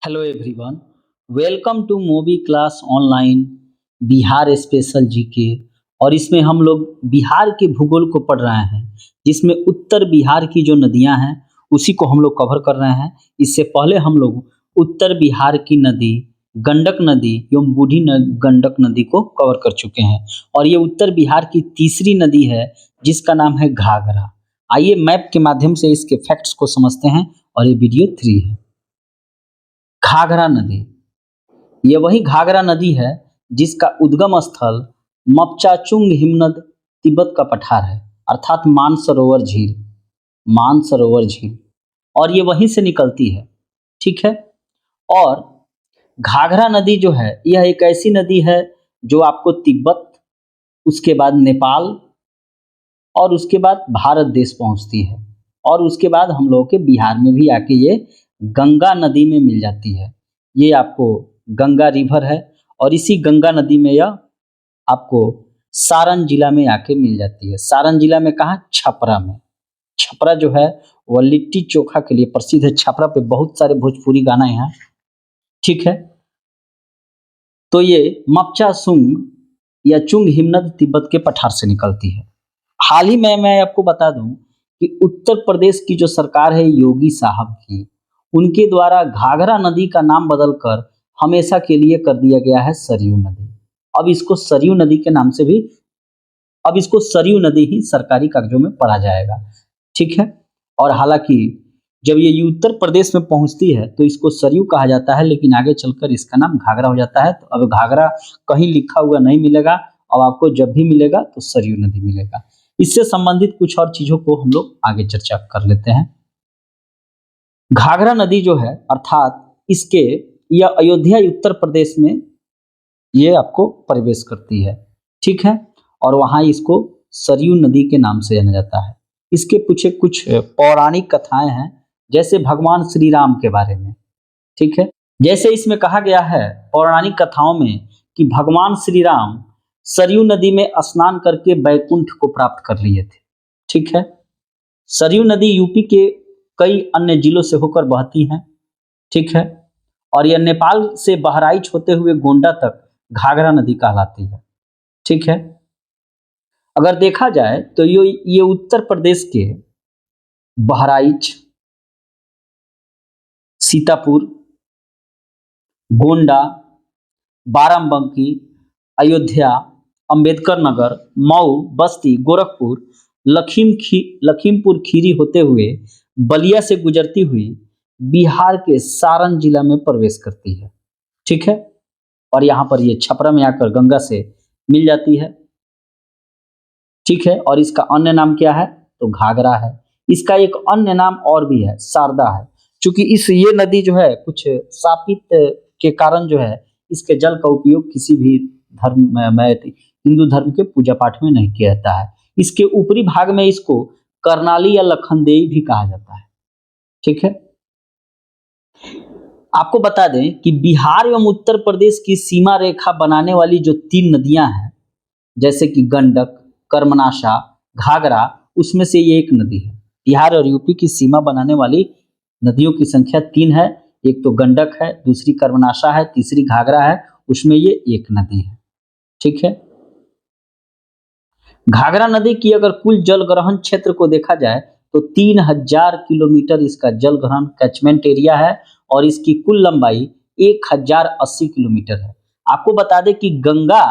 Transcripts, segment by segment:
Hello everyone, welcome to movie class online Bihar special GK. और इसमें हम लोग बिहार के भूगोल को पढ़ रहे हैं, जिसमें उत्तर बिहार की जो नदियां हैं उसी को हम लोग कवर कर रहे हैं। इससे पहले हम लोग उत्तर बिहार की नदी गंडक नदी एवं गंडक नदी को कवर कर चुके हैं। और ये उत्तर बिहार की तीसरी नदी है जिसका नाम है घाघरा। आइए मैप के माध्यम से इसके फैक्ट्स को समझते हैं। और ये वीडियो 3 है। घाघरा नदी, ये वही घाघरा नदी है जिसका उद्गम स्थल मपचाचुंग हिमनद तिब्बत का पठार है, अर्थात मानसरोवर झील। और ये वहीं से निकलती है। ठीक है। और घाघरा नदी जो है यह एक ऐसी नदी है जो आपको तिब्बत, उसके बाद नेपाल और उसके बाद भारत देश पहुंचती है। और उसके बाद हम लोगों के बिहार में भी आके ये गंगा नदी में मिल जाती है। ये आपको गंगा रिवर है और इसी गंगा नदी में यह आपको सारण जिला में आके मिल जाती है। सारण जिला में कहाँ? छपरा में। छपरा जो है वह लिट्टी चोखा के लिए प्रसिद्ध है। छपरा पे बहुत सारे भोजपुरी गाना है यहाँ। ठीक है। तो ये मपचा सुंग या चुंग हिमनद तिब्बत के पठार से निकलती है। हाल ही में मैं आपको बता दूं कि उत्तर प्रदेश की जो सरकार है योगी साहब की, उनके द्वारा घाघरा नदी का नाम बदलकर हमेशा के लिए कर दिया गया है सरयू नदी। अब इसको सरयू नदी के नाम से भी, अब इसको सरयू नदी ही सरकारी कागजों में पढ़ा जाएगा। ठीक है। और हालांकि जब ये उत्तर प्रदेश में पहुंचती है तो इसको सरयू कहा जाता है, लेकिन आगे चलकर इसका नाम घाघरा हो जाता है। तो अब घाघरा कहीं लिखा हुआ नहीं मिलेगा। अब आपको जब भी मिलेगा तो सरयू नदी मिलेगा। इससे संबंधित कुछ और चीजों को हम लोग आगे चर्चा कर लेते हैं। घाघरा नदी जो है, अर्थात इसके यह अयोध्या उत्तर प्रदेश में ये आपको प्रवेश करती है। ठीक है। और वहां इसको सरयू नदी के नाम से जाना जाता है। इसके पीछे कुछ पौराणिक कथाएं हैं, जैसे भगवान श्री राम के बारे में। ठीक है। जैसे इसमें कहा गया है पौराणिक कथाओं में कि भगवान श्री राम सरयू नदी में स्नान करके बैकुंठ को प्राप्त कर लिए थे। ठीक है। सरयू नदी यूपी के कई अन्य जिलों से होकर बहती है। ठीक है। और यह नेपाल से बहराइच होते हुए गोंडा तक घाघरा नदी कहलाती है। ठीक है। अगर देखा जाए तो ये उत्तर प्रदेश के बहराइच, सीतापुर, गोंडा, बाराबंकी, अयोध्या, अंबेडकर नगर, मऊ, बस्ती, गोरखपुर, लखीमपुर खीरी होते हुए बलिया से गुजरती हुई बिहार के सारण जिला में प्रवेश करती है। ठीक है। और यहाँ पर ये छपरा में आकर गंगा से मिल जाती है। ठीक है। और इसका अन्य नाम क्या है? तो घाघरा है। इसका एक अन्य नाम और भी है, शारदा है। क्योंकि ये नदी जो है कुछ शापित के कारण जो है इसके जल का उपयोग किसी भी धर्म में हिंदू धर्म के पूजा पाठ में नहीं किया जाता है। इसके ऊपरी भाग में इसको करनाली या लखनदेई भी कहा जाता है। ठीक है। आपको बता दें कि बिहार एवं उत्तर प्रदेश की सीमा रेखा बनाने वाली जो 3 नदियां हैं, जैसे कि गंडक, कर्मनाशा, घाघरा, उसमें से ये एक नदी है। बिहार और यूपी की सीमा बनाने वाली नदियों की संख्या 3 है। एक तो गंडक है, दूसरी कर्मनाशा है, तीसरी घाघरा है। उसमें ये एक नदी है। ठीक है। घाघरा नदी की अगर कुल जल ग्रहण क्षेत्र को देखा जाए तो 3000 किलोमीटर इसका जल ग्रहण कैचमेंट एरिया है और इसकी कुल लंबाई 1080 किलोमीटर है। आपको बता दें कि गंगा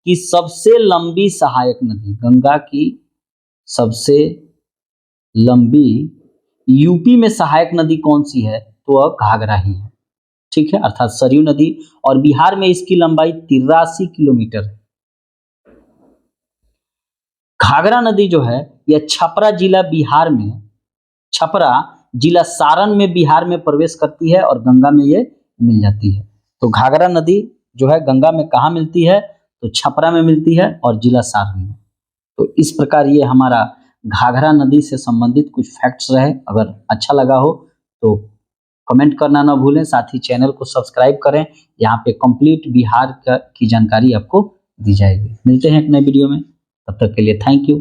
की सबसे लंबी सहायक नदी, गंगा की सबसे लंबी यूपी में सहायक नदी कौन सी है? तो वह घाघरा ही है। ठीक है, अर्थात सरयू नदी। और बिहार में इसकी लंबाई 83 किलोमीटर है। घाघरा नदी जो है यह छपरा जिला बिहार में, छपरा जिला सारण में बिहार में प्रवेश करती है और गंगा में ये मिल जाती है। तो घाघरा नदी जो है गंगा में कहाँ मिलती है? तो छपरा में मिलती है और जिला सारण में। तो इस प्रकार ये हमारा घाघरा नदी से संबंधित कुछ फैक्ट्स रहे। अगर अच्छा लगा हो तो कमेंट करना ना भूलें, साथ ही चैनल को सब्सक्राइब करें। यहाँ पे कंप्लीट बिहार की जानकारी आपको दी जाएगी। मिलते हैं एक नए वीडियो में, तब तक के लिए थैंक यू।